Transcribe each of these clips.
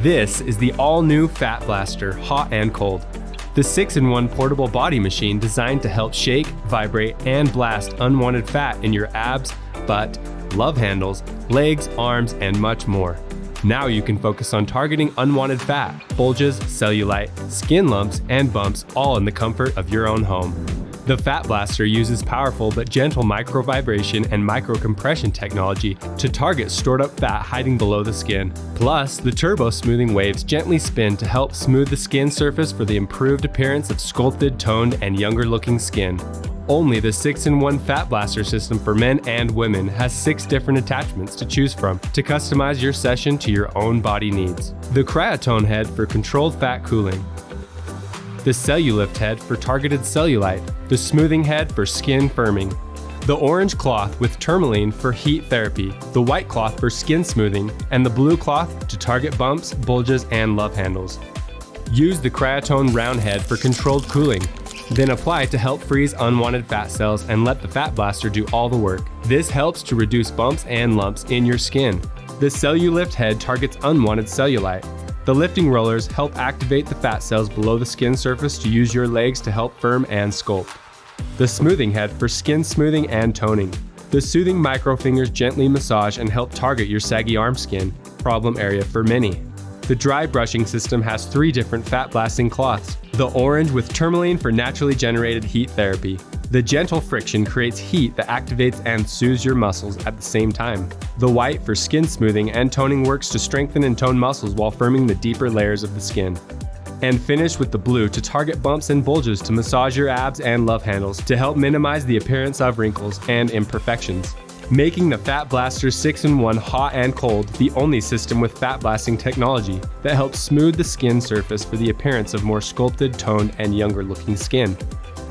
This is the all-new Fat Blaster Hot and Cold. The 6-in-1 portable body machine designed to help shake, vibrate, and blast unwanted fat in your abs, butt, love handles, legs, arms, and much more. Now you can focus on targeting unwanted fat, bulges, cellulite, skin lumps, and bumps, all in the comfort of your own home. The Fat Blaster uses powerful but gentle microvibration and microcompression technology to target stored up fat hiding below the skin. Plus, the turbo smoothing waves gently spin to help smooth the skin surface for the improved appearance of sculpted, toned, and younger looking skin. Only the 6-in-1 Fat Blaster system for men and women has 6 different attachments to choose from to customize your session to your own body needs. The Cryotone head for controlled fat cooling. The Cellulift head for targeted cellulite, the smoothing head for skin firming, the orange cloth with tourmaline for heat therapy, the white cloth for skin smoothing, and the blue cloth to target bumps, bulges, and love handles. Use the Cryotone round head for controlled cooling, then apply to help freeze unwanted fat cells and let the Fat Blaster do all the work. This helps to reduce bumps and lumps in your skin. The Cellulift head targets unwanted cellulite. The lifting rollers help activate the fat cells below the skin surface to use your legs to help firm and sculpt. The smoothing head for skin smoothing and toning. The soothing microfingers gently massage and help target your saggy arm skin, problem area for many. The dry brushing system has 3 different fat blasting cloths. The orange with tourmaline for naturally generated heat therapy. The gentle friction creates heat that activates and soothes your muscles at the same time. The white for skin smoothing and toning works to strengthen and tone muscles while firming the deeper layers of the skin. And finish with the blue to target bumps and bulges to massage your abs and love handles to help minimize the appearance of wrinkles and imperfections. Making the Fat Blaster 6-in-1 Hot and Cold the only system with fat blasting technology that helps smooth the skin surface for the appearance of more sculpted, toned, and younger looking skin.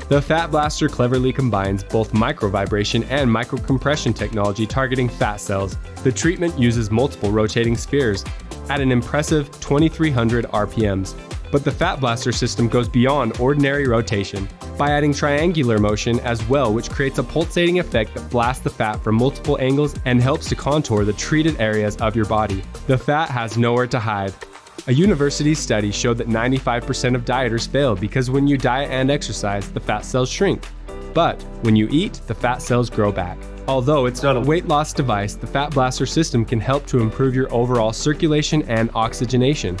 The Fat Blaster cleverly combines both microvibration and microcompression technology targeting fat cells. The treatment uses multiple rotating spheres at an impressive 2300 RPMs. But the Fat Blaster system goes beyond ordinary rotation by adding triangular motion as well, which creates a pulsating effect that blasts the fat from multiple angles and helps to contour the treated areas of your body. The fat has nowhere to hide. A university study showed that 95% of dieters fail because when you diet and exercise, the fat cells shrink. But when you eat, the fat cells grow back. Although it's not a weight loss device, the Fat Blaster system can help to improve your overall circulation and oxygenation,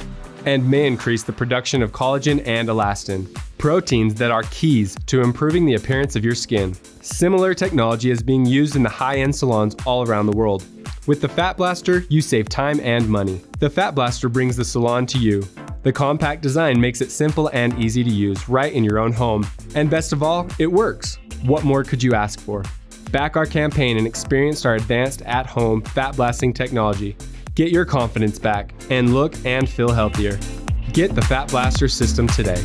and may increase the production of collagen and elastin, proteins that are keys to improving the appearance of your skin. Similar technology is being used in the high-end salons all around the world. With the Fat Blaster, you save time and money. The Fat Blaster brings the salon to you. The compact design makes it simple and easy to use right in your own home. And best of all, it works. What more could you ask for? Back our campaign and experience our advanced at-home fat blasting technology. Get your confidence back and look and feel healthier. Get the Fat Blaster system today.